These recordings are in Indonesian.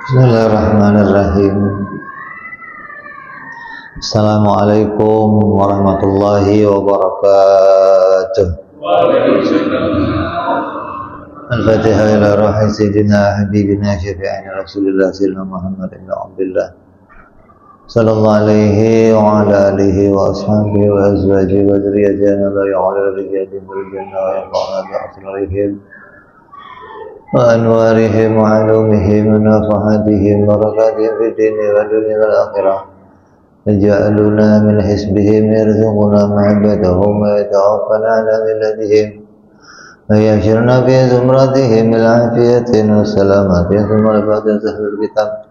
Bismillahirrahmanirrahim. Assalamualaikum warahmatullahi wabarakatuh. Al-Fatihah ila ruhi sayyidina habibina syafi'ina Rasulillah sayyidina Muhammad ibn Abdullah sallallahu alaihi wa ala alihi wa ashabihi wa azwajihi wa dzurriyyatihi la ya'lamu rijadihim bil jannah wa yaqana bi asrarihim wa anwarihim wa ulumihim wa nafahatihim wa barakatihim fid dini wa dunya wal akhirah. Waj'alna min hisbihim yarzuquna ma'abadahum wa yatawaffana ala millatihim wa yahsyurna fi zumratihim bil afiyatin wa salamatin thumma al-fatiha sahlul kitab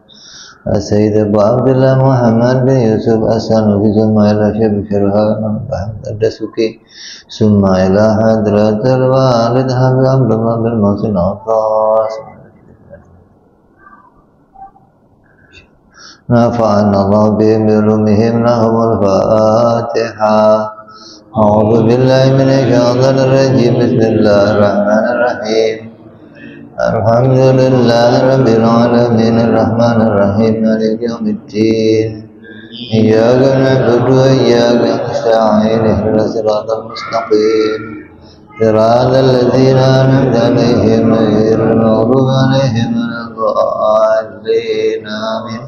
Sayyid Abu Abdullah Muhammad bin Yusuf As-Sanusi summa ila Syekh Firhan Ad-Dasuki summa ila hadratul walid Habib Abdullah bin Masin Atas nafa'an Allah bihim birumihim lahumul Fatiha. A'udzu billahi minasy syaithanir rajim. Bismillahirrahmanirrahim. Alhamdulillahi rabbil alamin arrahmanir rahim maliki yaumiddin. Iyyaka na'budu wa iyyaka nasta'in ihdinas siratal mustaqim. Siratal ladzina an'amta 'alaihim ghairil maghdubi 'alaihim waladdallin. Amin.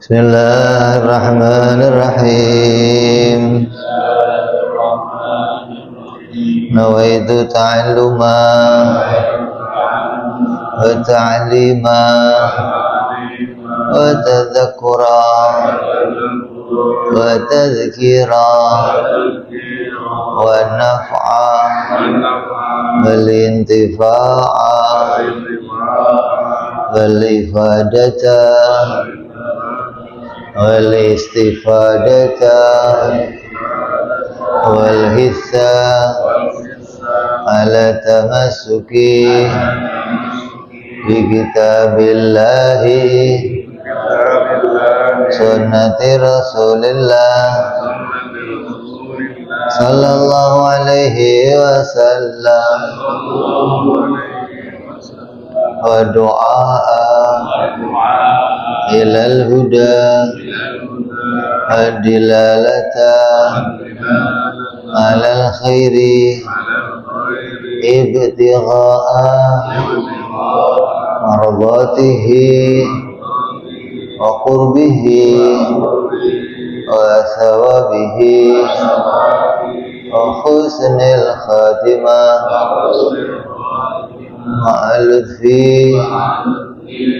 Bismillahirrahmanirrahim. Nawaitu ta'alluma wa ta'lima wa tadhakkura wa tadhkira wa naf'a wal intifa'a wal ifadata wal istifadata wal hissa ala tamassuki bi kitabillahi sunnati rasulillah sallallahu alaihi wasallam wa du'a ilal huda adilalata alal khairi ibtigha'a mardatihi wa qurbihi wa thawabihi wa husnil khatimah ma'al lutfi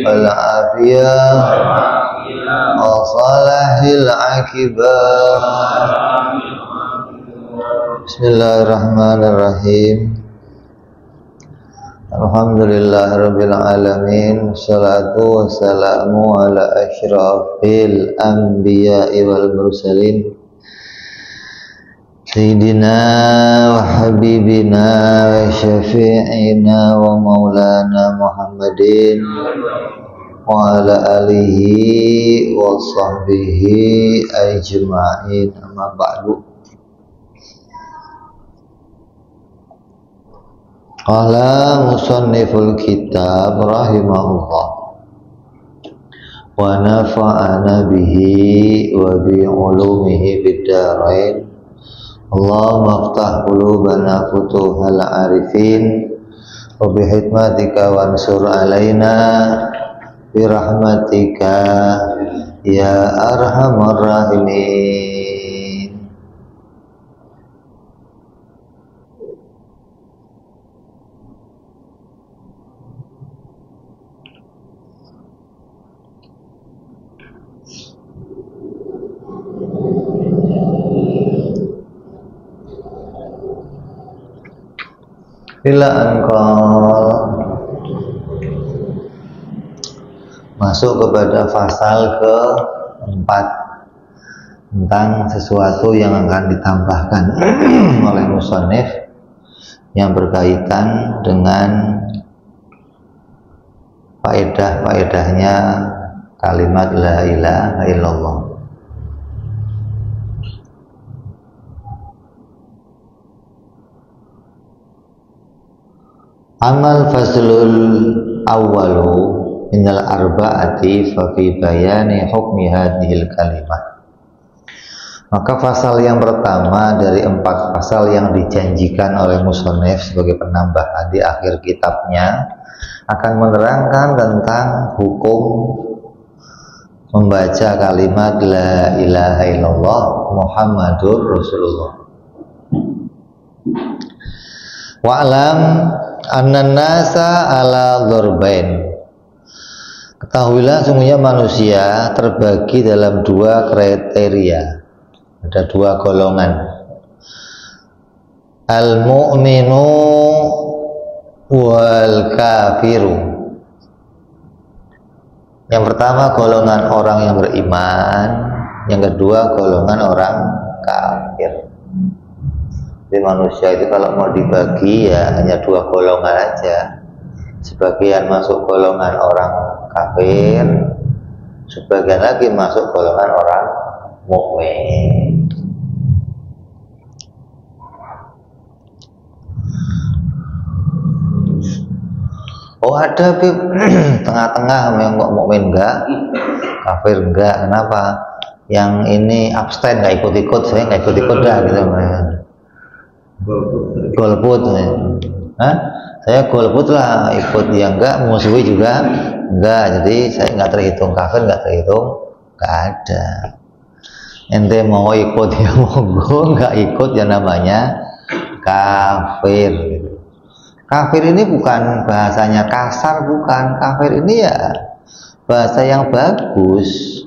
wal afiyah wa salahil akibah. Bismillahirrahmanirrahim. Alhamdulillahirabbil alamin. Shalatu wassalamu ala asyrafil anbiya'i wal mursalin Sayyidina wa habibina wa syafi'ina wa maulana Muhammadin wa ala alihi wa sahbihi ajma'in. Amma ba'du. Qala musanniful kitab rahimahullah wa nafa'ana bihi wa bi ulumihi bid-darain. Allahumma aftah qulubana futuhal arifin wa bi hikmatika wansur alaina bi rahmatika ya arhamar rahimin. Bila engkau masuk kepada pasal keempat tentang sesuatu yang akan ditambahkan oleh musannif yang berkaitan dengan faedah-faedahnya kalimat la ilaha illallah. Amal faslul awwalu minal arba'ati fa fi bayani hukmi hadhil kalimah. Maka pasal yang pertama dari 4 pasal yang dijanjikan oleh musannif sebagai penambahan di akhir kitabnya akan menerangkan tentang hukum membaca kalimat la ilaha illallah Muhammadur Rasulullah. Wa'lam annan nasa ala dzurbain. Ketahuilah sungguhnya manusia terbagi dalam 2 kriteria. Ada 2 golongan. Al-mu'minu wal kafiru. Yang pertama golongan orang yang beriman, yang kedua golongan orang kafir. Jadi manusia itu kalau mau dibagi ya hanya 2 golongan aja. Sebagian masuk golongan orang kafir, sebagian lagi masuk golongan orang mukmin. Oh ada tengah-tengah yang kok mukmin enggak, kafir enggak. Kenapa? Yang ini abstain, nggak ikut-ikut, saya nggak ikut-ikut dah gitu. Golput, saya golput lah, ikut yang enggak, musuhi juga enggak. Jadi saya nggak terhitung kafir, nggak terhitung, nggak ada. Ente mau ikut ya monggo, nggak ikut ya namanya kafir. Kafir ini bukan bahasanya kasar, bukan. Kafir ini ya bahasa yang bagus,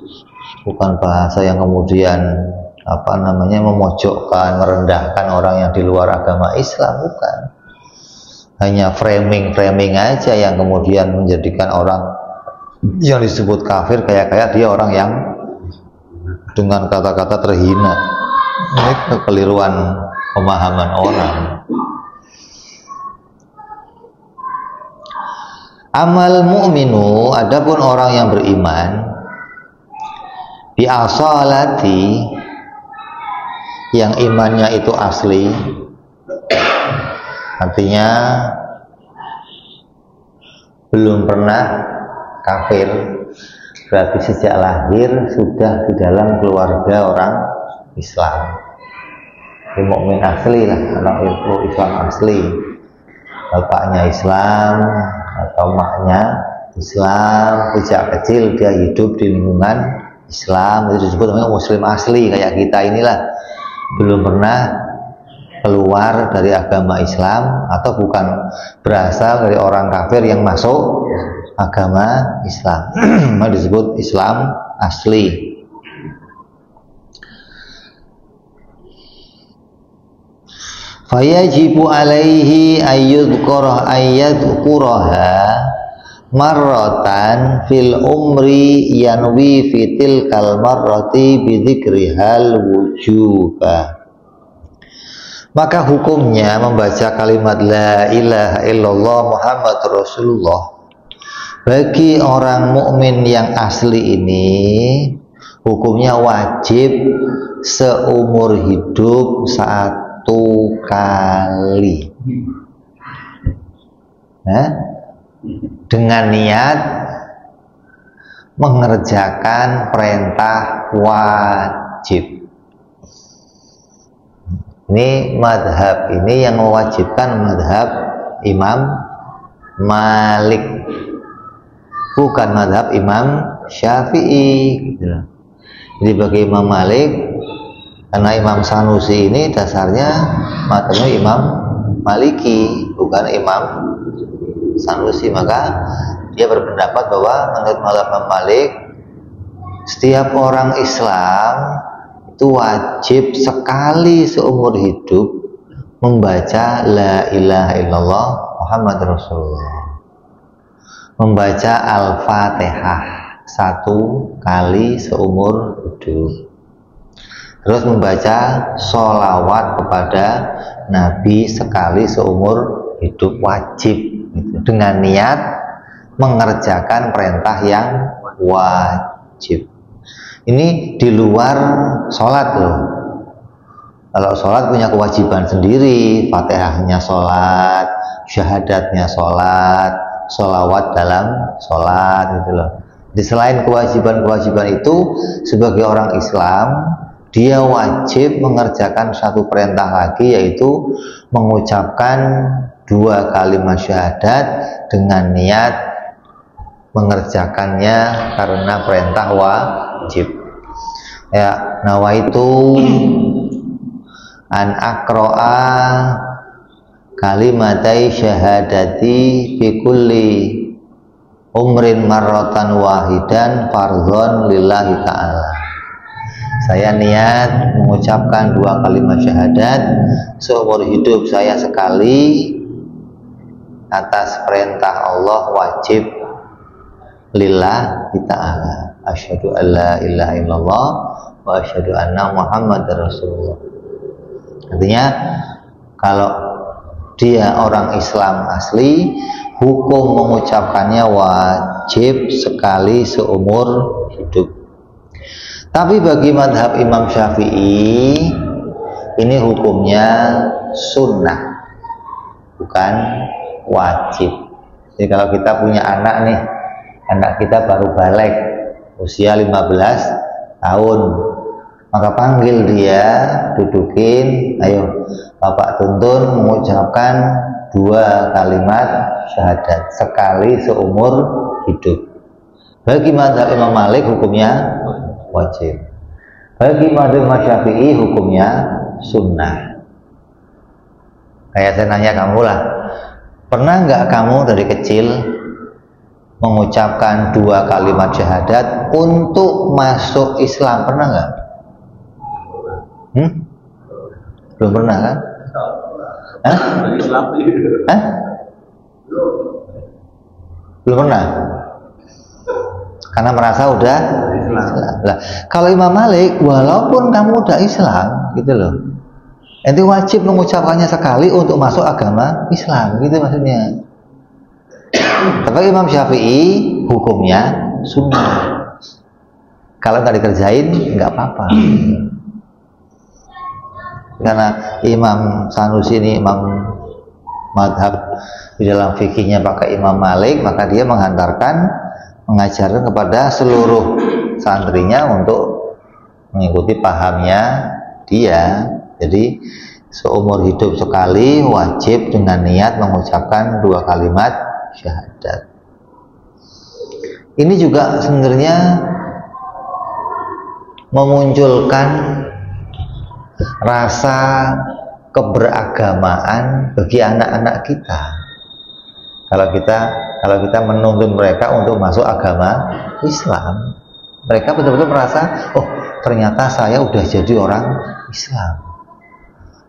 bukan bahasa yang kemudian memojokkan, merendahkan orang yang di luar agama Islam, bukan. Hanya framing aja yang kemudian menjadikan orang yang disebut kafir kayak dia orang yang dengan kata-kata terhina. Ini kekeliruan pemahaman orang. Amal mu'minu, adapun orang yang beriman, bi asalati, yang imannya itu asli, artinya belum pernah kafir, berarti sejak lahir sudah di dalam keluarga orang Islam. Ini mukmin asli lah, anak itu Islam asli, bapaknya Islam atau maknya Islam, sejak kecil dia hidup di lingkungan Islam, itu disebut namanya muslim asli. Kayak kita inilah belum pernah keluar dari agama Islam atau bukan berasal dari orang kafir yang masuk agama Islam. Disebut Islam asli. Fayajibu alaihi ayyadhkuraha marratan fil umri yanwi fitil kal marrati bidzikrihal wujuba. Maka hukumnya membaca kalimat la ilaha illallah Muhammad Rasulullah bagi orang mukmin yang asli ini hukumnya wajib seumur hidup 1 kali, dengan niat mengerjakan perintah wajib. Ini madhab ini yang mewajibkan madhab Imam Malik, bukan madhab Imam Syafi'i. Jadi bagi Imam Malik, karena Imam Sanusi ini dasarnya madhabnya Imam Maliki, bukan Imam Sanusi, maka dia berpendapat bahwa menurut madhab Imam Malik setiap orang Islam itu wajib sekali seumur hidup membaca la ilaha illallah Muhammad Rasulullah, membaca Al-Fatihah 1 kali seumur hidup, terus membaca sholawat kepada Nabi sekali seumur hidup, wajib gitu, dengan niat mengerjakan perintah yang wajib. Ini di luar sholat loh. Kalau sholat punya kewajiban sendiri, Fatihahnya sholat, syahadatnya sholat, sholawat dalam sholat gitu loh. Di selain kewajiban-kewajiban itu, sebagai orang Islam dia wajib mengerjakan satu perintah lagi, yaitu mengucapkan 2 kalimat syahadat dengan niat mengerjakannya karena perintah wajib. Ya, nawaitu an aqra'a kalimatai syahadati fi kulli umrin marratan wahidan fardhon lillahi ta'ala. Saya niat mengucapkan 2 kalimat syahadat seumur hidup saya sekali atas perintah Allah, wajib lillahi ta'ala. Asyhadu an la ilaha illallah wa asyhadu anna Muhammadar Rasulullah. Artinya kalau dia orang Islam asli, hukum mengucapkannya wajib sekali seumur hidup. Tapi bagi madhab Imam Syafi'i, ini hukumnya sunnah, bukan wajib. Jadi kalau kita punya anak nih, anak kita baru balik usia 15 tahun, maka panggil dia, dudukin, ayo Bapak tuntun mengucapkan 2 kalimat syahadat sekali seumur hidup. Bagi mazhab Imam Malik hukumnya wajib. Bagi mazhab Imam Syafi'i hukumnya sunnah. Kayak saya nanya kamu lah, pernah nggak kamu dari kecil mengucapkan 2 kalimat syahadat untuk masuk Islam? Pernah nggak? Belum pernah kan? Hah? Hah? Belum pernah? Karena merasa udah Islam. Nah, kalau Imam Malik, walaupun kamu udah Islam gitu loh, ente wajib mengucapkannya sekali untuk masuk agama Islam, gitu maksudnya. Tapi Imam Syafi'i hukumnya sunnah. Kalau nggak dikerjain nggak apa-apa. Karena Imam Sanusi ini imam madhab di dalam fikihnya pakai Imam Malik, maka dia mengajarkan kepada seluruh santrinya untuk mengikuti pahamnya dia. Jadi seumur hidup sekali wajib dengan niat mengucapkan 2 kalimat syahadat. Ini juga sebenarnya memunculkan rasa keberagamaan bagi anak-anak kita. Kalau kita menuntun mereka untuk masuk agama Islam, mereka betul-betul merasa, oh ternyata saya udah jadi orang Islam.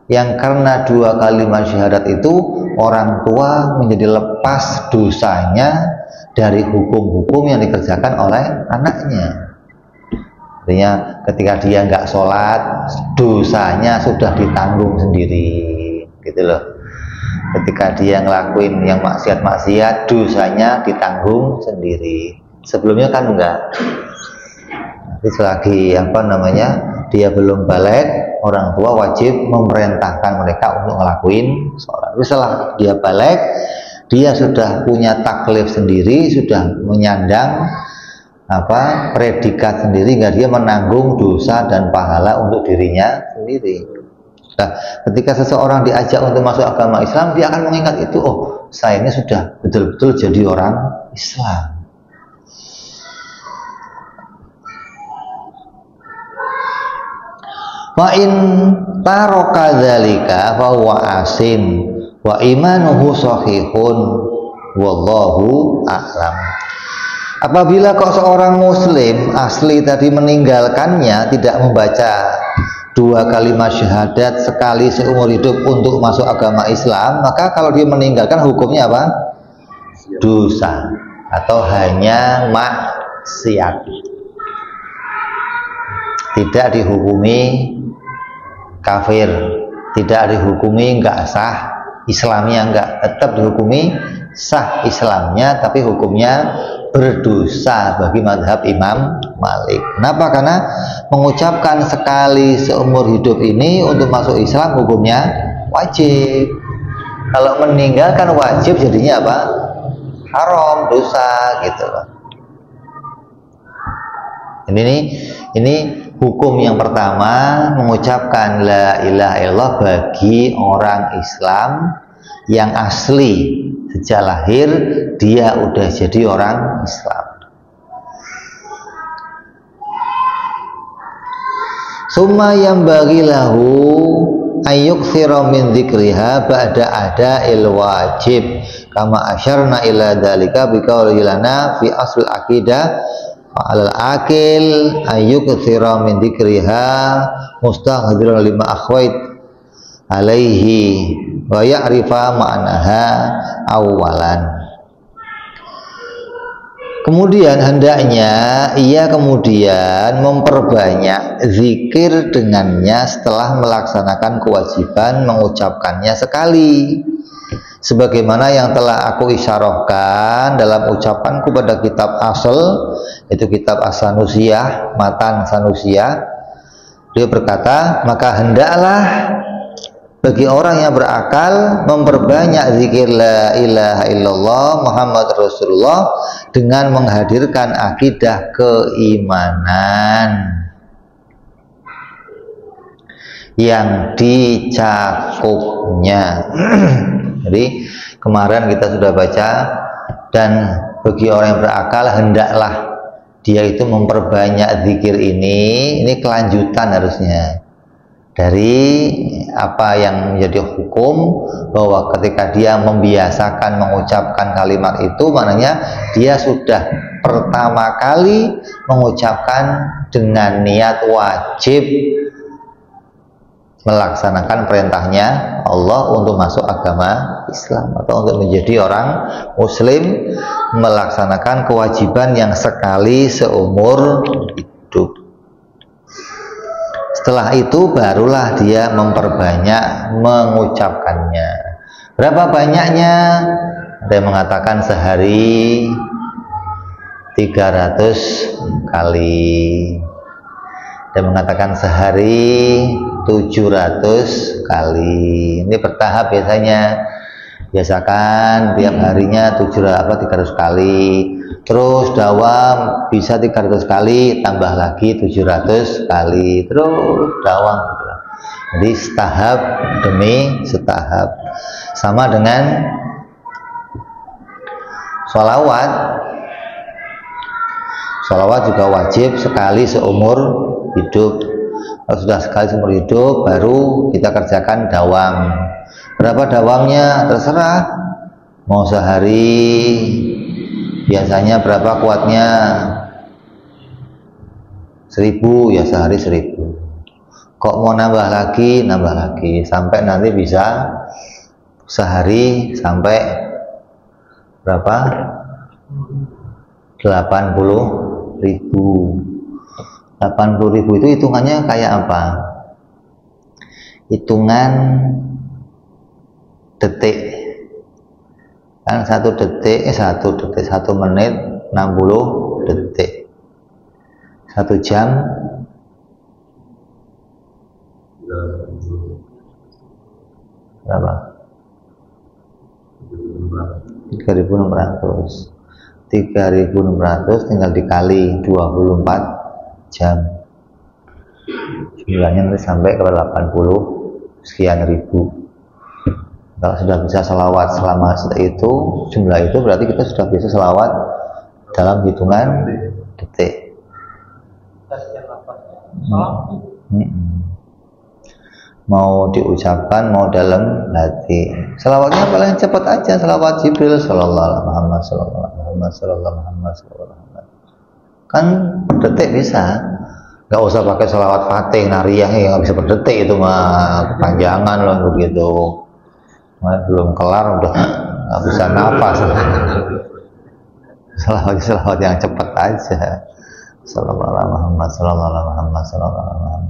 Yang karena 2 kalimat syahadat itu orang tua menjadi lepas dosanya dari hukum-hukum yang dikerjakan oleh anaknya. Artinya ketika dia nggak sholat, dosanya sudah ditanggung sendiri, gitu loh. Ketika dia ngelakuin yang maksiat-maksiat, dosanya ditanggung sendiri. Sebelumnya kan enggak. Nanti selagi dia belum balik, orang tua wajib memerintahkan mereka untuk ngelakuin sholat. Tapi setelah dia balik, dia sudah punya taklif sendiri, sudah menyandang predikat sendiri, hingga dia menanggung dosa dan pahala untuk dirinya sendiri. Nah, ketika seseorang diajak untuk masuk agama Islam, dia akan mengingat itu, oh saya ini sudah betul-betul jadi orang Islam. Wa in taraka dzalika fa huwa asim wa imanuhu shahihun wallahu a'lam. Apabila kok seorang muslim asli tadi meninggalkannya, tidak membaca 2 kalimat syahadat sekali seumur hidup untuk masuk agama Islam, maka kalau dia meninggalkan hukumnya apa? Dosa atau hanya maksiat. Tidak dihukumi kafir, tidak dihukumi enggak sah Islamnya, enggak, tetap dihukumi sah Islamnya, tapi hukumnya berdosa bagi mazhab Imam Malik. Kenapa? Karena mengucapkan sekali seumur hidup ini untuk masuk Islam hukumnya wajib. Kalau meninggalkan wajib jadinya apa? haram, dosa gitu loh. Ini hukum yang pertama, mengucapkan la ilaha illallah bagi orang Islam yang asli sejak lahir dia udah jadi orang Islam. Summa yang bagi lahu ayyukthira min dzikriha ba'da ada'il wajib kama asyarna ila dzalika biqauli lana fi asl aqidah alal akil ayyukthira min dzikriha mustaghdiran lima akhwait alaihi wa ya'rifa ma'naha awalan. Kemudian hendaknya ia kemudian memperbanyak zikir dengannya setelah melaksanakan kewajiban mengucapkannya sekali, sebagaimana yang telah aku isyarahkan dalam ucapanku pada kitab asal, itu kitab As-Sanusiyah, Matan Sanusiyah. Dia berkata, maka hendaklah bagi orang yang berakal memperbanyak zikir la ilaha illallah Muhammad Rasulullah dengan menghadirkan akidah keimanan yang dicakupnya. Jadi kemarin kita sudah baca, dan bagi orang yang berakal hendaklah dia itu memperbanyak zikir ini kelanjutan harusnya dari apa yang menjadi hukum, bahwa ketika dia membiasakan mengucapkan kalimat itu, maknanya dia sudah pertama kali mengucapkan dengan niat wajib melaksanakan perintahnya Allah untuk masuk agama Islam atau untuk menjadi orang Muslim, melaksanakan kewajiban yang sekali seumur hidup. Setelah itu barulah dia memperbanyak mengucapkannya. Berapa banyaknya? Ada yang mengatakan sehari 300 kali. Ada yang mengatakan sehari 700 kali. Ini bertahap biasanya. Biasakan tiap harinya 300 kali. Terus dawam bisa 300 kali, tambah lagi 700 kali, terus dawam. Jadi setahap demi setahap. Sama dengan sholawat. Sholawat juga wajib sekali seumur hidup. Kalau sudah sekali seumur hidup, baru kita kerjakan dawam. Berapa dawamnya? Terserah. Mau sehari, biasanya berapa kuatnya? 1000, ya sehari 1000. Kok mau nambah lagi sampai nanti bisa sehari sampai berapa? 80.000. 80.000 itu hitungannya kayak apa? Hitungan detik. Kan 1 menit 60 detik. 1 jam berapa? 3.600. 3.600 tinggal dikali 24 jam. Jumlahnya nanti sampai ke 80 sekian ribu. Kalau sudah bisa selawat selama itu, jumlah itu berarti kita sudah bisa selawat dalam hitungan detik. Mau diucapkan, mau dalam hati. Selawatnya paling cepat aja, selawat Jibril sallallahu alaihi Muhammad sallallahu alaihi Muhammad sallallahu alaihi Muhammad sallallahu alaihi Muhammad. Kan per detik bisa. Nggak usah pakai selawat Fatih, nariyah yang bisa per detik, itu mah kepanjangan loh begitu. Belum kelar udah nggak bisa nafas. Selawat yang cepat aja. Sallallahu alaihi Muhammad sallallahu alaihi Muhammad sallallahu alaihi Muhammad.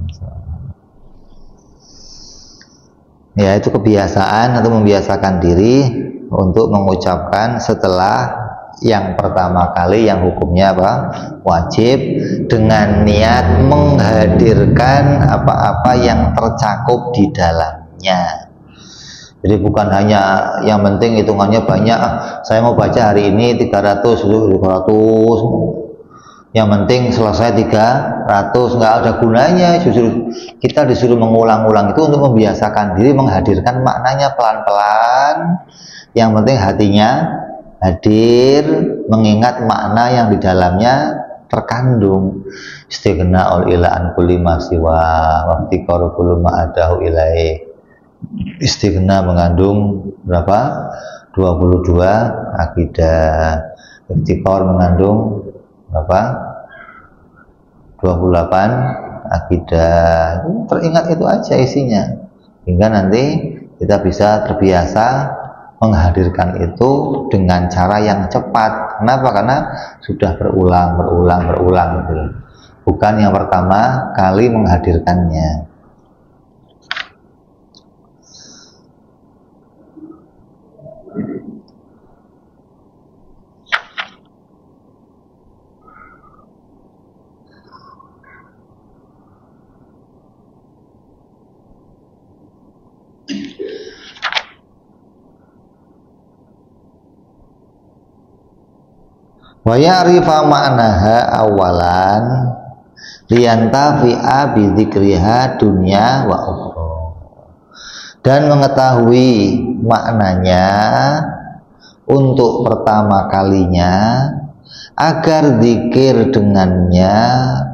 Ya, itu kebiasaan atau membiasakan diri untuk mengucapkan setelah yang pertama kali yang hukumnya apa? Wajib, dengan niat menghadirkan apa-apa yang tercakup di dalamnya. Jadi bukan hanya yang penting hitungannya banyak, saya mau baca hari ini 300, yang penting selesai 300, nggak ada gunanya. Justru kita disuruh mengulang-ulang itu untuk membiasakan diri menghadirkan maknanya pelan-pelan. Yang penting hatinya hadir, mengingat makna yang di dalamnya terkandung. Istighna ila an kulli ma siwa waftiqaru kullu ma adahu ilaihi. Istighna mengandung berapa? 22 akidah. Iftiqar mengandung berapa? 28 akidah. Teringat itu aja isinya, hingga nanti kita bisa terbiasa menghadirkan itu dengan cara yang cepat. Kenapa? Karena sudah berulang gitu. Bukan yang pertama kali menghadirkannya. Wa ya'rifa ma'naha awalan liyantafi'a bidzikriha dunya wa ukhra, dan mengetahui maknanya untuk pertama kalinya agar zikir dengannya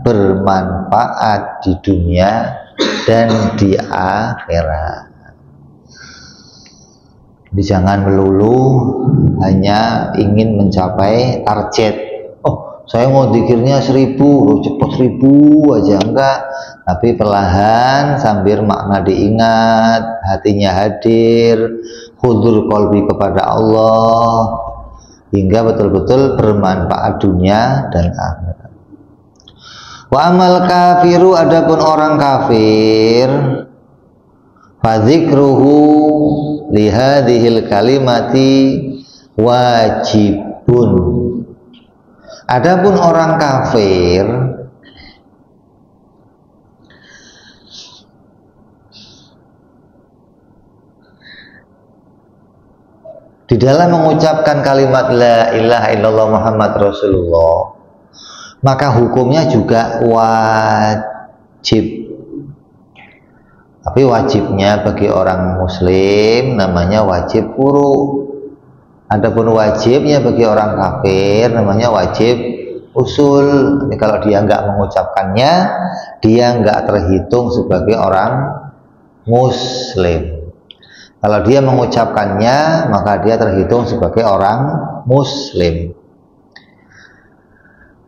bermanfaat di dunia dan di akhirat. Jadi jangan melulu hanya ingin mencapai target. Oh, saya mau zikirnya 1000, cepat 1000 aja, enggak. Tapi perlahan sambil makna diingat, hatinya hadir, hudur qalbi kepada Allah, hingga betul-betul bermanfaat dunia dan akhirat. Wa amal kafiru, adapun orang kafir, fadzikruhu lihadhil kalimati wajibun. Adapun orang kafir di dalam mengucapkan kalimat la ilaha illallah Muhammad Rasulullah, maka hukumnya juga wajib. Tapi wajibnya bagi orang muslim namanya wajib furu. Adapun wajibnya bagi orang kafir namanya wajib usul. Jadi kalau dia nggak mengucapkannya, dia nggak terhitung sebagai orang muslim. Kalau dia mengucapkannya, maka dia terhitung sebagai orang muslim.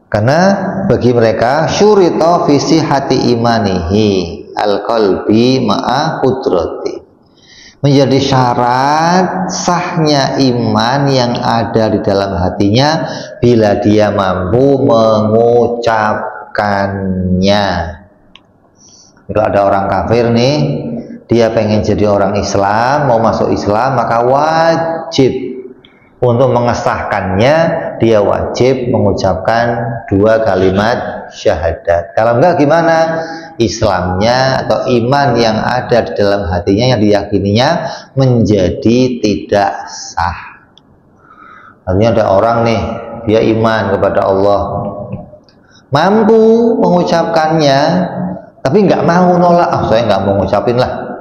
Karena bagi mereka syurita fi sihhati imanihi al-qalbi ma'a qudrati, menjadi syarat sahnya iman yang ada di dalam hatinya bila dia mampu mengucapkannya. Kalau ada orang kafir nih, dia pengen jadi orang Islam, mau masuk Islam, maka wajib untuk mengesahkannya, dia wajib mengucapkan 2 kalimat syahadat. Kalau enggak gimana? Islamnya atau iman yang ada di dalam hatinya yang diyakininya menjadi tidak sah. Artinya ada orang nih, dia iman kepada Allah, mampu mengucapkannya, tapi nggak mau nolak. Saya nggak mau ngucapin lah,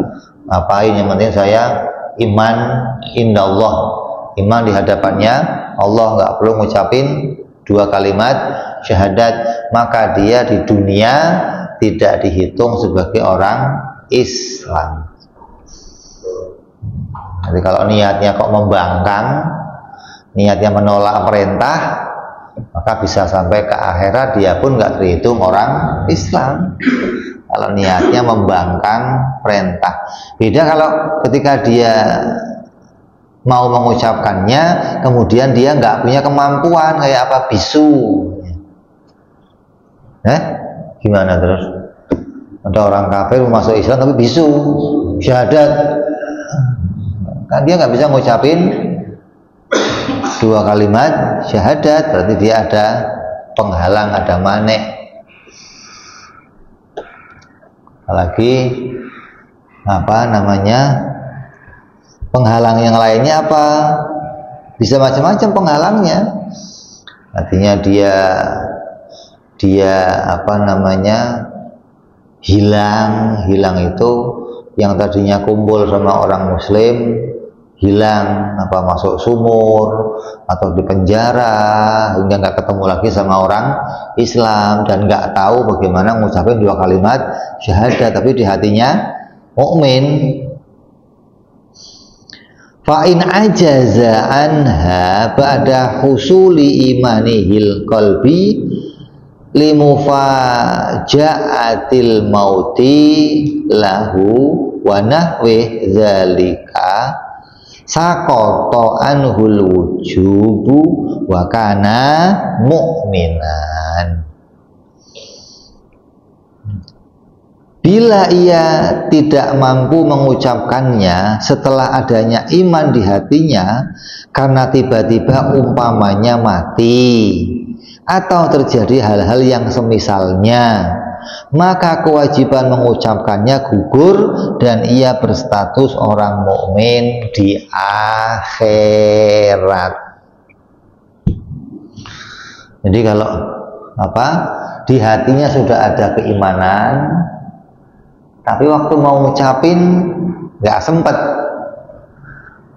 ngapain, yang penting saya iman indallah, iman di hadapannya Allah, nggak perlu ngucapin 2 kalimat syahadat. Maka dia di dunia tidak dihitung sebagai orang Islam. Jadi kalau niatnya kok membangkang, niatnya menolak perintah, maka bisa sampai ke akhirat dia pun nggak terhitung orang Islam. Kalau niatnya membangkang perintah. Beda kalau ketika dia mau mengucapkannya, kemudian dia nggak punya kemampuan, kayak apa, bisu. Gimana terus? Ada orang kafir masuk Islam tapi bisu, syahadat, kan dia nggak bisa ngucapin 2 kalimat syahadat, berarti dia ada penghalang, ada manek. Apalagi apa namanya, Penghalang yang lainnya apa? Bisa macam-macam penghalangnya. Artinya dia apa namanya, hilang itu yang tadinya kumpul sama orang muslim, hilang, apa masuk sumur atau di penjara hingga nggak ketemu lagi sama orang Islam dan nggak tahu bagaimana mengucapkan 2 kalimat syahadat, tapi di hatinya mukmin. Fa'in ajaza anha ba'da husuli imanihil qalbi limufaja'atil mauti lahu wa nahwi dzalika saqata anhul wujubu wa kana mu'minan. Bila ia tidak mampu mengucapkannya setelah adanya iman di hatinya karena tiba-tiba umpamanya mati atau terjadi hal-hal yang semisalnya, maka kewajiban mengucapkannya gugur dan ia berstatus orang mukmin di akhirat. Jadi kalau di hatinya sudah ada keimanan, tapi waktu mau ngucapin nggak sempet,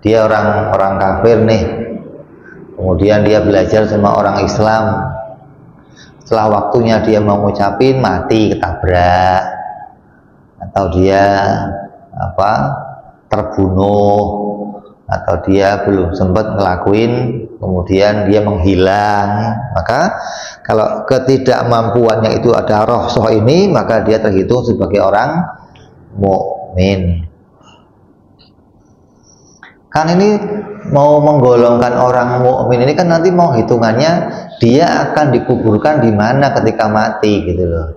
dia orang kafir nih, kemudian dia belajar sama orang Islam, setelah waktunya dia mau ngucapin mati ketabrak, atau dia terbunuh, atau dia belum sempat ngelakuin, kemudian dia menghilang, maka kalau ketidakmampuannya itu ada rohsoh ini, maka dia terhitung sebagai orang mukmin. Kan ini mau menggolongkan orang mukmin ini kan nanti mau hitungannya dia akan dikuburkan di mana ketika mati gitu loh.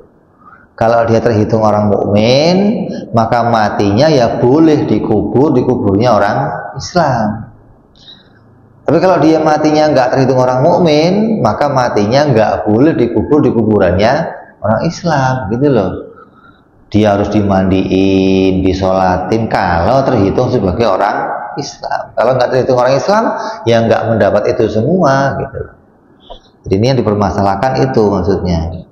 Kalau dia terhitung orang mukmin, maka matinya ya boleh dikubur di kuburnya orang Islam. Tapi kalau dia matinya nggak terhitung orang mukmin, maka matinya nggak boleh dikubur di kuburannya orang Islam gitu loh. Dia harus dimandiin, disolatin kalau terhitung sebagai orang Islam. Kalau nggak terhitung orang Islam, ya nggak mendapat itu semua gitu. Jadi ini yang dipermasalahkan itu maksudnya.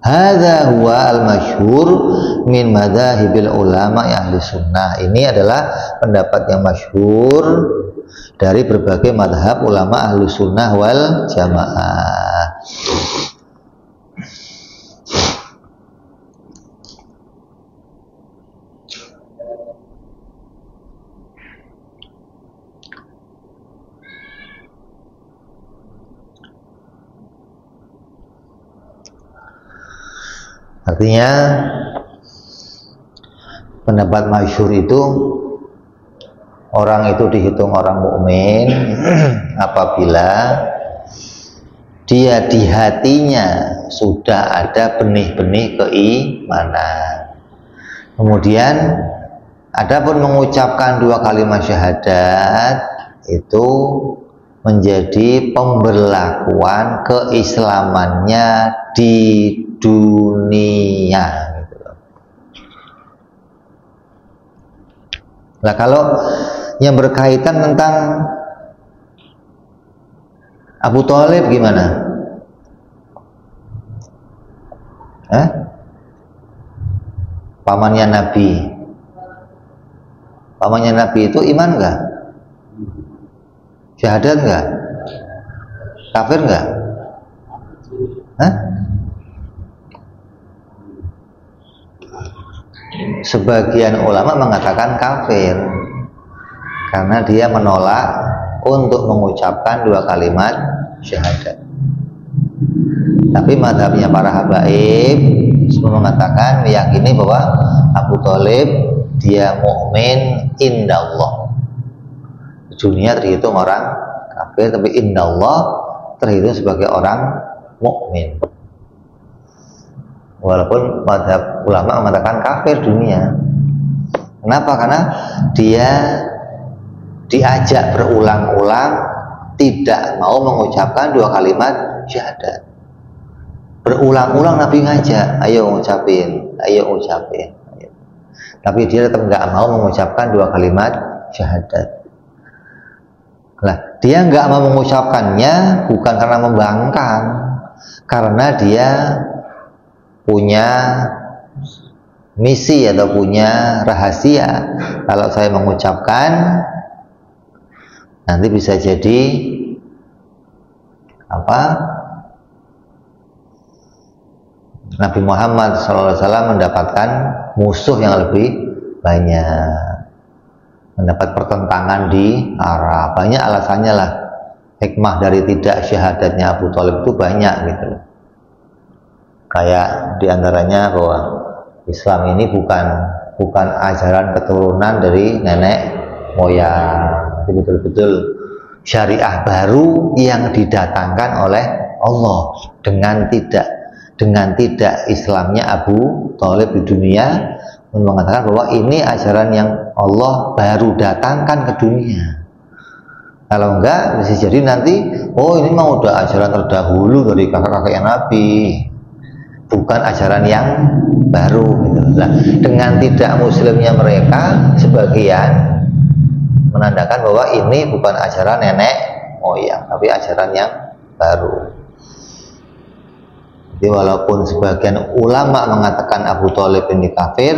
Hadza huwa al-masyhur min madzahibil ulama ahli sunnah. Ini adalah pendapat yang masyhur dari berbagai madhab ulama ahli sunnah wal jamaah. Artinya pendapat masyhur itu orang itu dihitung orang mukmin apabila dia di hatinya sudah ada benih-benih keimanan. Kemudian adapun mengucapkan 2 kalimat syahadat itu menjadi pemberlakuan keislamannya di dunia gitu. Nah, kalau yang berkaitan tentang Abu Thalib gimana? Pamannya Nabi. Pamannya Nabi itu iman enggak? Syahadat enggak? Kafir enggak? Sebagian ulama mengatakan kafir karena dia menolak untuk mengucapkan 2 kalimat syahadat. Tapi mazhabnya para habaib semua mengatakan, meyakini bahwa Abu Thalib dia mukmin indallah. Dunia terhitung orang kafir, tapi indallah terhitung sebagai orang mukmin. Walaupun mazhab ulama mengatakan kafir dunia. Kenapa? Karena dia diajak berulang-ulang tidak mau mengucapkan 2 kalimat syahadat. Berulang-ulang Nabi ngajak, ayo ngucapin, ayo ucapin. Tapi dia tetap nggak mau mengucapkan dua kalimat syahadat. Lah, dia nggak mau mengucapkannya bukan karena membangkang, karena dia punya misi atau punya rahasia. Kalau saya mengucapkan, nanti bisa jadi apa? Nabi Muhammad SAW mendapatkan musuh yang lebih banyak, mendapat pertentangan di Arab. Banyak alasannya lah. Hikmah dari tidak syahadatnya Abu Thalib itu banyak gitu loh. Kayak diantaranya bahwa Islam ini bukan ajaran keturunan dari nenek moyang. Betul-betul syariah baru yang didatangkan oleh Allah dengan tidak Islamnya Abu Thalib di dunia, mengatakan bahwa ini ajaran yang Allah baru datangkan ke dunia. Kalau enggak, bisa jadi nanti, oh ini mau udah ajaran terdahulu dari kakak-kakaknya Nabi, bukan ajaran yang baru. Gitu. Nah, dengan tidak muslimnya mereka, sebagian menandakan bahwa ini bukan ajaran nenek moyang, tapi ajaran yang baru. Jadi walaupun sebagian ulama mengatakan Abu Thalib ini kafir,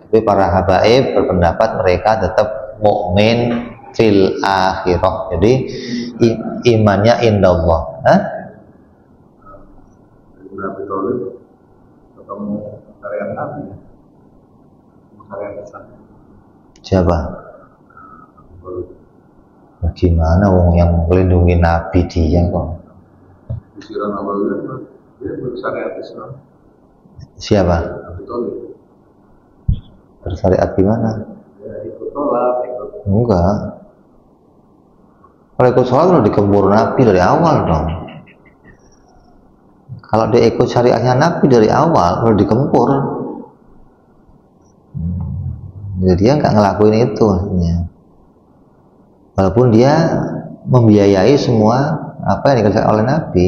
tapi para habaib berpendapat mereka tetap mukmin fil akhirah. Jadi imannya indallah. Abu Thalib ketemu karya Nabi, karya Islam. Siapa? Gimana wong yang melindungi Nabi dia kok? Disiram awalnya. Dia bersyariat Islam. Siapa? Abu Thalib. Bersyariat gimana? Ya ikut sholat, ikut. Enggak. Kalau ikut sholat udah dikebur Nabi dari awal dong. Kalau dia ikut syariatnya Nabi dari awal udah dikempur. Jadi dia nggak ngelakuin itu maksudnya. Walaupun dia membiayai semua apa yang dikerjakan oleh Nabi.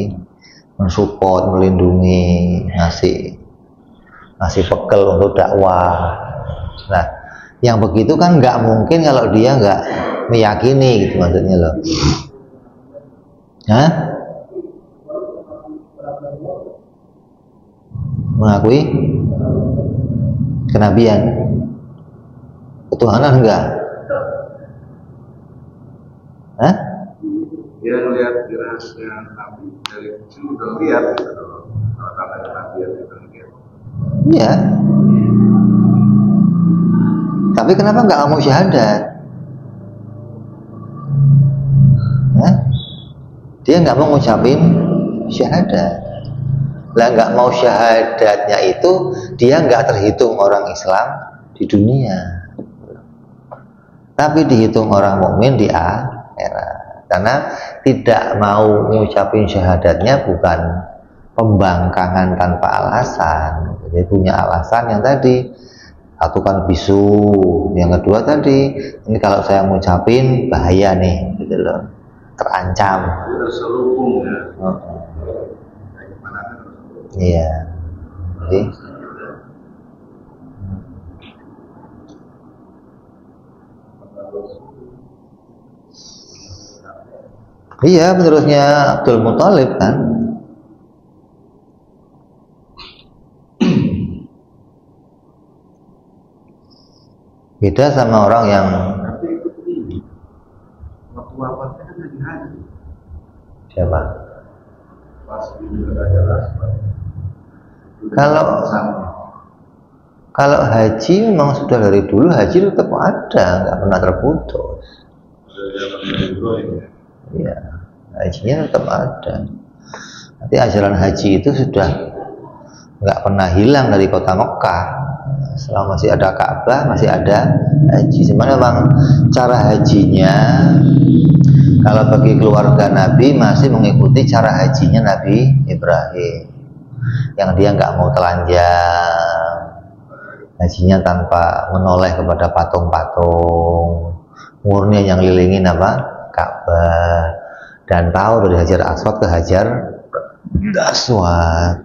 Mensupport, melindungi, ngasih pekel untuk dakwah. Nah, yang begitu kan nggak mungkin kalau dia nggak meyakini gitu maksudnya loh. Hah? Mengakui kenabian, ketuhanan enggak? Hah? Dia melihat dirahasiaan Nabi dari kecil udah lihat gitu kalau tanda kenabian itu lihat. Iya. Tapi kenapa nggak mau syahadat? Hah? Dia nggak mau ngucapin syahadat. Lah nggak mau syahadatnya itu dia nggak terhitung orang Islam di dunia, tapi dihitung orang mukmin di akhirat. Karena tidak mau mengucapin syahadatnya bukan pembangkangan tanpa alasan. Jadi punya alasan yang tadi, satu kan bisu, yang kedua tadi, ini kalau saya mengucapin bahaya nih, gitu loh, terancam. Terselubung ya. Iya. Jadi iya, penerusnya Abdul Muthalib kan. Beda sama orang yang waktu wafatnya kan lagi haji. siapa? Pas di Raja Aswad. Kalau haji memang sudah dari dulu haji tetap ada, nggak pernah terputus. Iya, hajinya tetap ada. Nanti ajaran haji itu sudah nggak pernah hilang dari kota Mekah. Selama masih ada Ka'bah, masih ada haji. Sebenarnya memang cara hajinya, kalau bagi keluarga Nabi masih mengikuti cara hajinya Nabi Ibrahim, yang dia nggak mau telanjang, hajinya tanpa menoleh kepada patung-patung, murni yang lilingin apa? Ka'bah, dan tahu dari Hajar Aswad ke Hajar Aswad.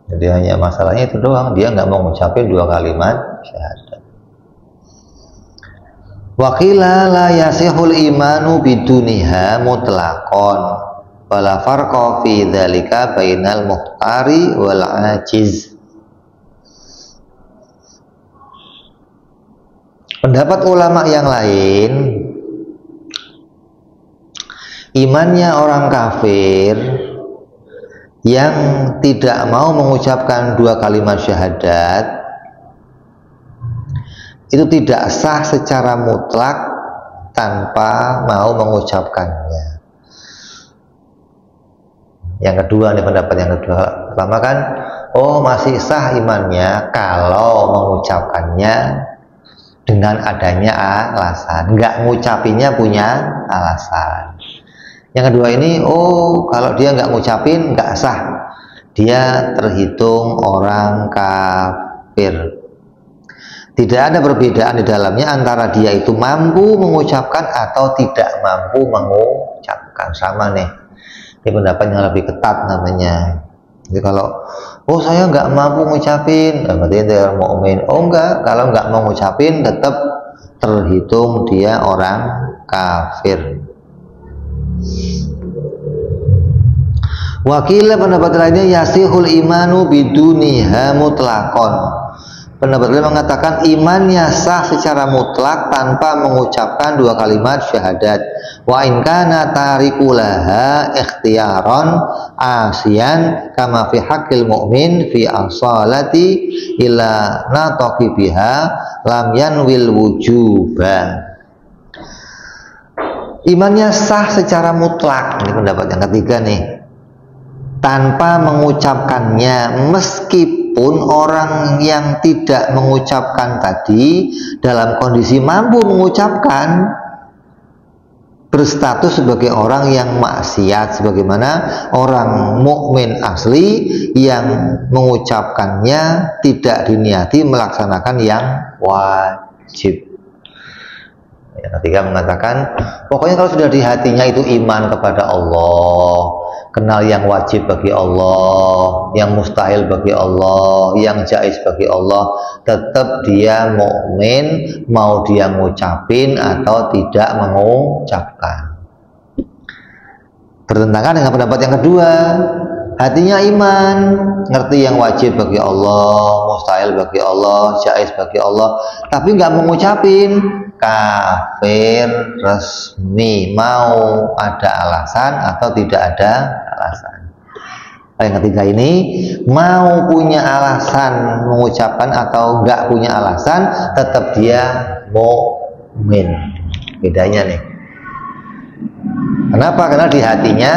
Jadi hanya masalahnya itu doang, dia nggak mau ngucapin 2 kalimat syahadat. Wa qila la yasihul imanu biduniha mutlaqan wala farqa fi dzalika bainal muhtari wal ajiz. Pendapat ulama yang lain, imannya orang kafir yang tidak mau mengucapkan 2 kalimat syahadat itu tidak sah secara mutlak tanpa mau mengucapkannya. Yang kedua nih, pendapat yang kedua, pertama kan, oh masih sah imannya kalau mengucapkannya dengan adanya alasan, nggak ngucapinnya punya alasan. Yang kedua ini, oh kalau dia nggak ngucapin nggak sah, dia terhitung orang kafir. Tidak ada perbedaan di dalamnya antara dia itu mampu mengucapkan atau tidak mampu mengucapkan. Sama nih, ini pendapat yang lebih ketat namanya. Jadi kalau, oh saya nggak mampu ngucapin, berarti dia orang mukmin. Oh enggak, kalau nggak mau ngucapin tetap terhitung dia orang kafir. Wakilah pendapat lainnya yasihul imanu biduniha mutlaqan. Pendapat lain mengatakan imannya sah secara mutlak tanpa mengucapkan 2 kalimat syahadat. Wa in kana tarikulaha ikhtiyaran asiyan kama fi haqqil mu'min fi asalati ila nataqi biha lam yanwil wujuba. Imannya sah secara mutlak, ini pendapat yang ketiga nih, tanpa mengucapkannya, meskipun orang yang tidak mengucapkan tadi dalam kondisi mampu mengucapkan, berstatus sebagai orang yang maksiat, sebagaimana orang mukmin asli yang mengucapkannya tidak diniati melaksanakan yang wajib. Yang ketiga mengatakan, pokoknya kalau sudah di hatinya itu iman kepada Allah, kenal yang wajib bagi Allah, yang mustahil bagi Allah, yang jaiz bagi Allah, tetap dia mukmin, mau dia ngucapin atau tidak mengucapkan. Bertentangan dengan pendapat yang kedua, hatinya iman, ngerti yang wajib bagi Allah, mustahil bagi Allah, jaiz bagi Allah, tapi nggak mengucapin, kafir resmi, mau ada alasan atau tidak ada alasan. Yang ketiga ini mau punya alasan mengucapkan atau enggak punya alasan, tetap dia mukmin. Bedanya nih. Kenapa? Karena di hatinya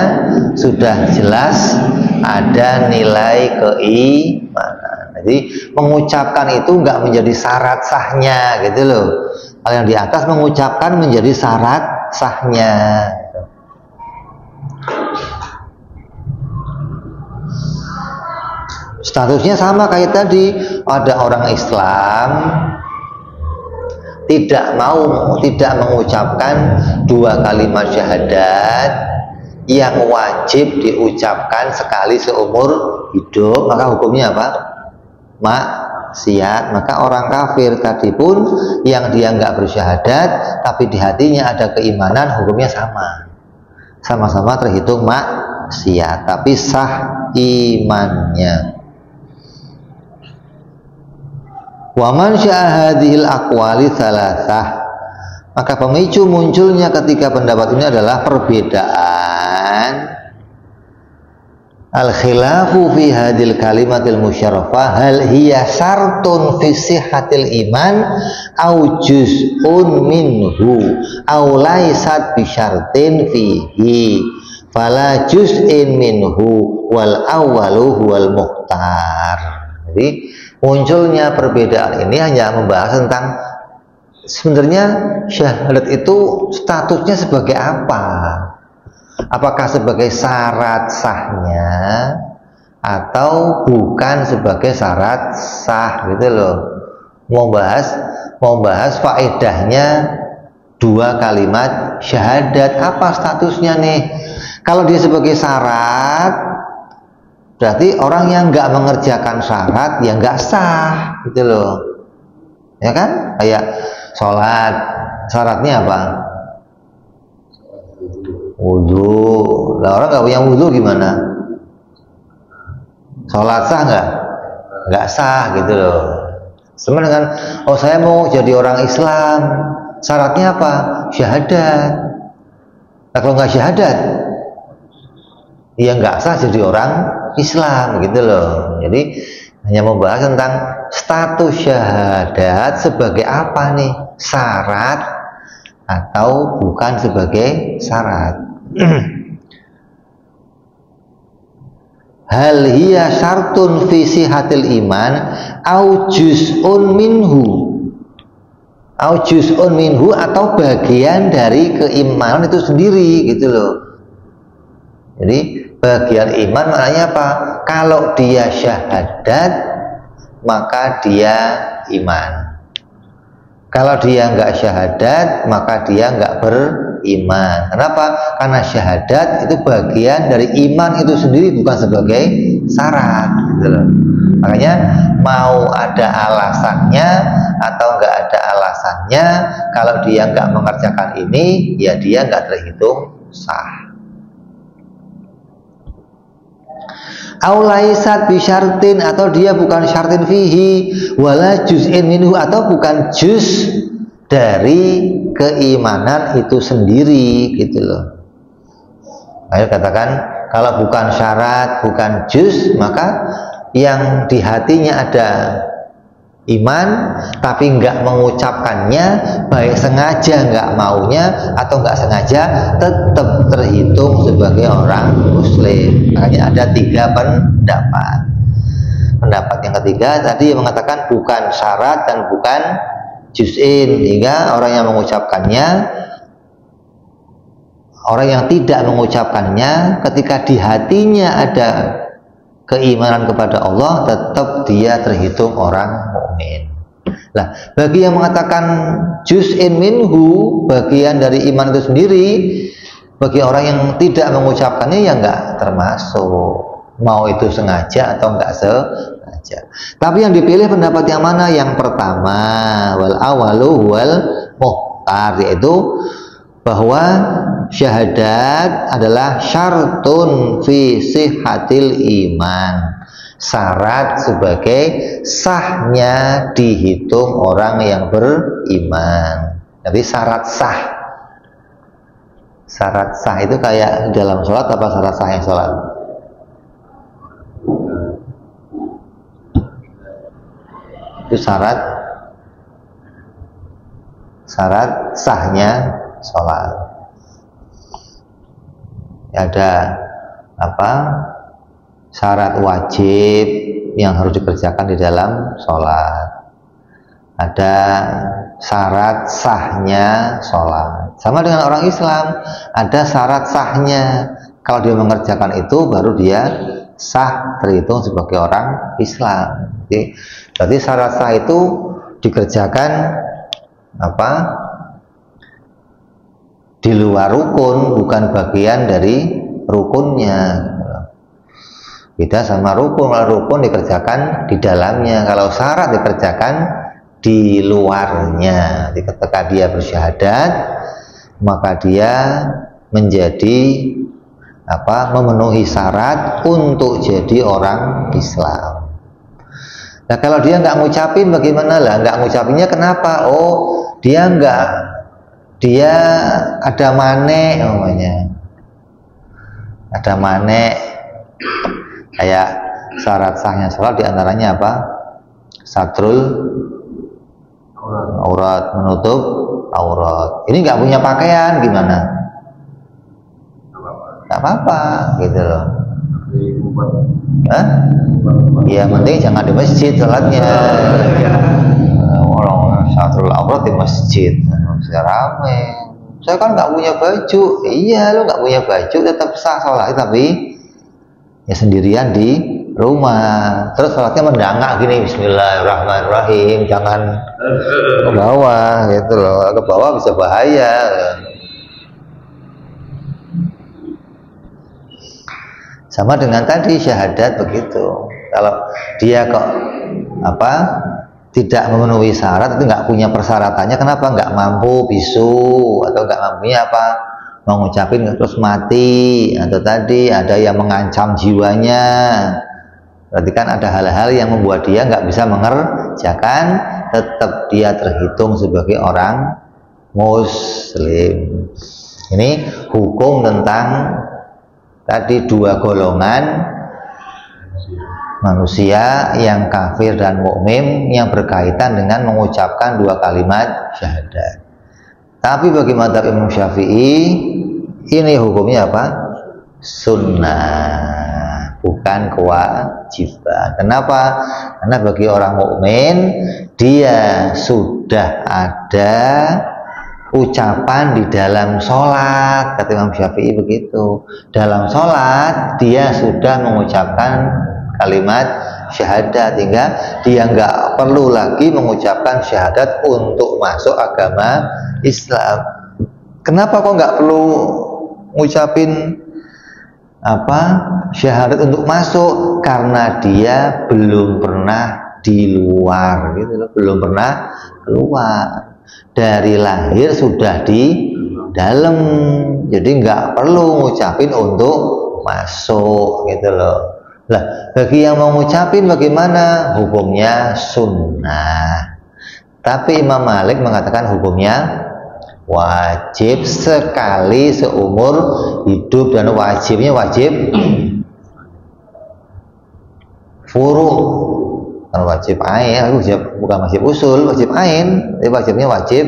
sudah jelas ada nilai keimanan. Jadi mengucapkan itu enggak menjadi syarat sahnya gitu loh. Kalau yang di atas mengucapkan menjadi syarat sahnya. Statusnya sama kayak tadi, ada orang Islam tidak mengucapkan 2 kalimat syahadat yang wajib diucapkan sekali seumur hidup, maka hukumnya apa? Maksiat. Maka orang kafir tadi pun yang dia nggak bersyahadat tapi di hatinya ada keimanan, hukumnya sama-sama terhitung maksiat tapi sah imannya. Wa man syahadihil aqwali thalathah, maka pemicu munculnya ketika pendapat ini adalah perbedaan al-khilafu fi hadil kalimatil musyarrafah hal hiya syartun fi sihhatil iman au juz'un minhu au laysat bi syartin fihi fala juz'in minhu wal awwalu huwal mukhtar. Jadi munculnya perbedaan ini hanya membahas tentang sebenarnya syahadat itu statusnya sebagai apa. Apakah sebagai syarat sahnya atau bukan sebagai syarat sah gitu loh. Mau bahas faedahnya 2 kalimat syahadat, apa statusnya nih? Kalau dia sebagai syarat, berarti orang yang nggak mengerjakan syarat ya nggak sah, gitu loh. Ya kan? Kayak sholat, syaratnya apa? Wudhu. Nah, orang nggak punya wudhu gimana? Sholat sah nggak? Nggak sah, gitu loh. Sama dengan, oh saya mau jadi orang Islam, syaratnya apa? Syahadat. Nah, kalau nggak syahadat, ya nggak sah jadi orang Islam, gitu loh. Jadi hanya membahas tentang status syahadat sebagai apa nih, syarat atau bukan sebagai syarat. Hal hiya syartun fi sihatil iman au juz'un minhu, au juz'un minhu, atau bagian dari keimanan itu sendiri, gitu loh. Jadi bagian iman maknanya apa? Kalau dia syahadat maka dia iman. Kalau dia nggak syahadat maka dia nggak beriman. Kenapa? Karena syahadat itu bagian dari iman itu sendiri, bukan sebagai syarat, gitu loh. Makanya mau ada alasannya atau nggak ada alasannya, kalau dia nggak mengerjakan ini ya dia nggak terhitung sah. Aulaisat bisyartin, atau dia bukan syartin fihi, wala juz'in minhu, atau bukan juz dari keimanan itu sendiri, gitu loh. Ayo katakan kalau bukan syarat, bukan juz, maka yang di hatinya ada iman tapi nggak mengucapkannya, baik sengaja nggak maunya atau nggak sengaja, tetap terhitung sebagai orang muslim. Makanya ada 3 pendapat. Pendapat yang ketiga tadi yang mengatakan bukan syarat dan bukan juz'in, sehingga orang yang mengucapkannya, orang yang tidak mengucapkannya, ketika di hatinya ada keimanan kepada Allah, tetap dia terhitung orang mukmin. Nah, bagi yang mengatakan juz'in minhu, bagian dari iman itu sendiri, bagi orang yang tidak mengucapkannya ya nggak termasuk, mau itu sengaja atau nggak sengaja. Tapi yang dipilih pendapat yang mana? Yang pertama, wal awalu wal muhtar, yaitu bahwa syahadat adalah syartun fi sihhatil iman, syarat sebagai sahnya dihitung orang yang beriman. Jadi syarat sah, syarat sah itu kayak dalam sholat, apa syarat sah yang sholat? Itu syarat sahnya sholat. Ada apa? Syarat wajib yang harus dikerjakan di dalam sholat. Ada syarat sahnya sholat. Sama dengan orang Islam, ada syarat sahnya. Kalau dia mengerjakan itu, baru dia sah, terhitung sebagai orang Islam. Jadi, berarti syarat sah itu dikerjakan apa? Di luar rukun, bukan bagian dari rukunnya. Beda sama rukun. Kalau rukun dikerjakan di dalamnya, kalau syarat dikerjakan di luarnya. Ketika dia bersyahadat, maka dia menjadi apa? Memenuhi syarat untuk jadi orang Islam. Nah, kalau dia nggak ngucapin bagaimana lah? Nggak ngucapinnya kenapa? Oh, dia ada mane namanya, ada mane. Kayak syarat sahnya sholat diantaranya apa? Satrul aurat, menutup aurat. Ini nggak punya pakaian gimana? Nggak apa-apa, gitu loh. Hah? Ya penting jangan di masjid sholatnya. Orang satrul aurat di masjid, saya rame. Saya kan nggak punya baju. Iya, lu nggak punya baju tetap sah sholat, tapi ya sendirian di rumah. Terus sholatnya mendangak gini, Bismillahirrahmanirrahim, jangan ke bawah, gitu loh. Ke bawah bisa bahaya. Sama dengan tadi syahadat begitu. Kalau dia kok tidak memenuhi syarat, itu nggak punya persyaratannya, kenapa nggak mampu bisu atau nggak mampunya mengucapin terus mati, atau tadi ada yang mengancam jiwanya, berarti kan ada hal-hal yang membuat dia nggak bisa mengerjakan, tetap dia terhitung sebagai orang muslim. Ini hukum tentang tadi dua golongan manusia yang kafir dan mukmin yang berkaitan dengan mengucapkan dua kalimat syahadat. Tapi bagi mazhab Imam Syafi'i ini hukumnya apa? Sunnah, bukan kewajiban. Kenapa? Karena bagi orang mukmin dia sudah ada ucapan di dalam sholat, kata Imam Syafi'i begitu. Dalam sholat dia sudah mengucapkan kalimat syahadat, hingga dia nggak perlu lagi mengucapkan syahadat untuk masuk agama Islam. Kenapa kok nggak perlu ngucapin syahadat untuk masuk? Karena dia belum pernah di luar gitu loh, belum pernah keluar. Dari lahir sudah di dalam, jadi nggak perlu ngucapin untuk masuk gitu loh. Lah, bagi yang mau ngucapin bagaimana? Hukumnya sunnah. Tapi Imam Malik mengatakan hukumnya wajib sekali seumur hidup, dan wajibnya wajib furu, bukan wajib ain, bukan wajib usul, wajib ain, tapi wajibnya wajib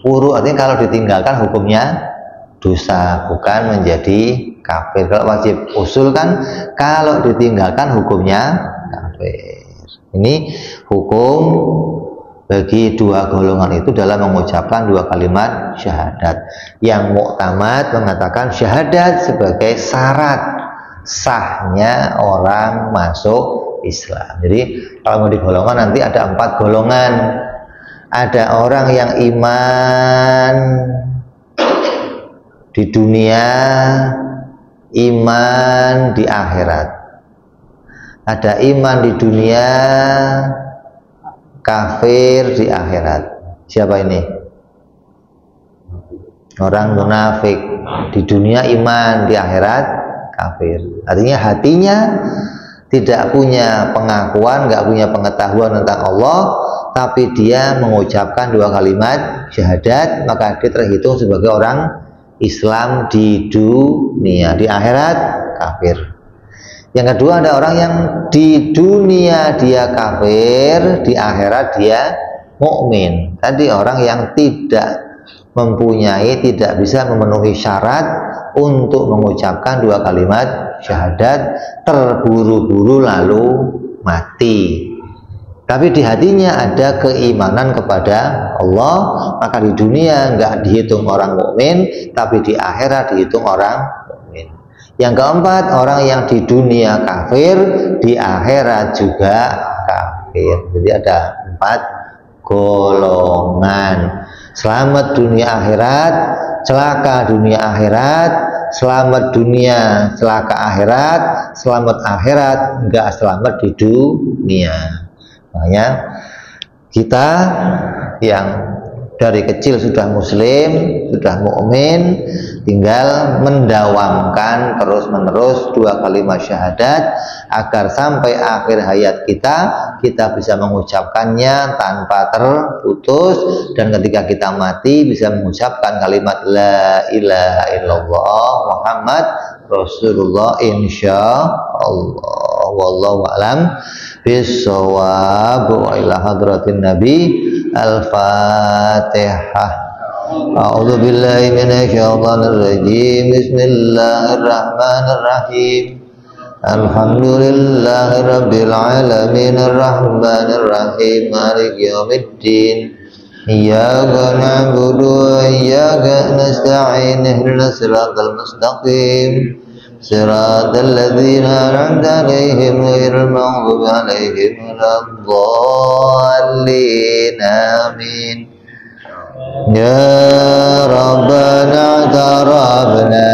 furu. Artinya kalau ditinggalkan hukumnya dosa, bukan menjadi kafir. Kalau wajib usul kan kalau ditinggalkan hukumnya kafir. Ini hukum bagi dua golongan itu dalam mengucapkan dua kalimat syahadat. Yang muktamad mengatakan syahadat sebagai syarat sahnya orang masuk Islam. Jadi kalau mau digolongkan nanti ada 4 golongan. Ada orang yang iman di dunia, iman di akhirat. Ada iman di dunia, kafir di akhirat. Siapa ini? Orang munafik. Di dunia iman, di akhirat kafir. Artinya hatinya tidak punya pengakuan, nggak punya pengetahuan tentang Allah, tapi dia mengucapkan dua kalimat syahadat, maka dia terhitung sebagai orang Islam di dunia, di akhirat kafir. Yang kedua ada orang yang di dunia dia kafir, di akhirat dia mukmin. Tadi orang yang tidak mempunyai, tidak bisa memenuhi syarat untuk mengucapkan dua kalimat syahadat, terburu-buru lalu mati. Tapi di hatinya ada keimanan kepada Allah, maka di dunia nggak dihitung orang mukmin, tapi di akhirat dihitung orang mukmin. Yang keempat, orang yang di dunia kafir, di akhirat juga kafir. Jadi ada 4 golongan. Selamat dunia akhirat, celaka dunia akhirat, selamat dunia, celaka akhirat, selamat akhirat, nggak selamat di dunia. Makanya kita yang dari kecil sudah muslim, sudah mukmin, tinggal mendawamkan terus-menerus dua kalimat syahadat agar sampai akhir hayat kita bisa mengucapkannya tanpa terputus, dan ketika kita mati bisa mengucapkan kalimat la ilaha illallah Muhammad Rasulullah insyaallah. Wallahu a'lam bissawab. Wa ila hadratin nabi. Al-Fatihah. A'udzu billahi minasyaitonir rajim. Bismillahirrahmanirrahim. Alhamdulillahi rabbil alamin arrahmanir rahim maliki yaumiddin. Iyyaka na'budu wa iyyaka nasta'in ihdinas siratal mustaqim. Siratal ladzina an'amta 'alaihim ghairil maghdubi 'alaihim waladdallin. Amin. Ya Rabbana tarabna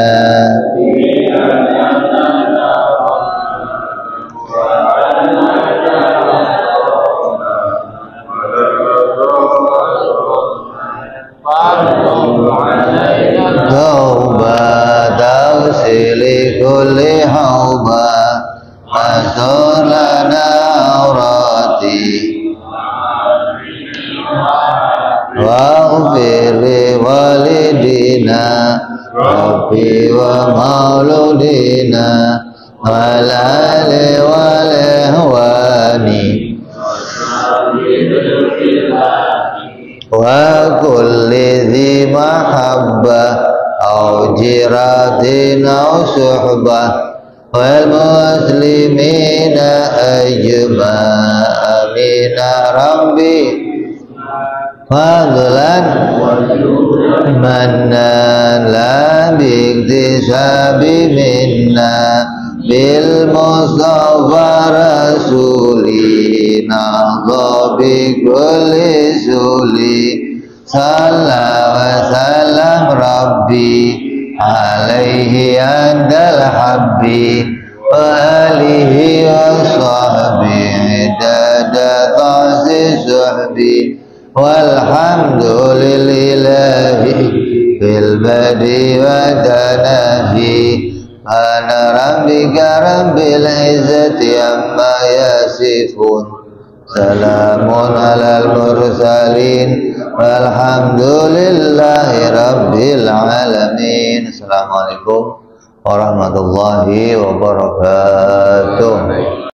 Rabbi wa mauludina wal ali wal ihwani wa kulli dhi mahabbah au jiratin au suhbah wal muslimina ajma'ina Rabbi fadlan manna la biktisabi minna bil mustafa rasulina bi kulli suli sallallahu wa sallam Rabbi alaihi andal habbi wa alihi wa sahbihi dada ta'zi suhbi walhamdulillahi fil badi wa tanafi ana rabbika rabbil izzati amma yasifun salamun alal mursalin walhamdulillahi rabbil alamin. Assalamualaikum warahmatullahi wabarakatuh.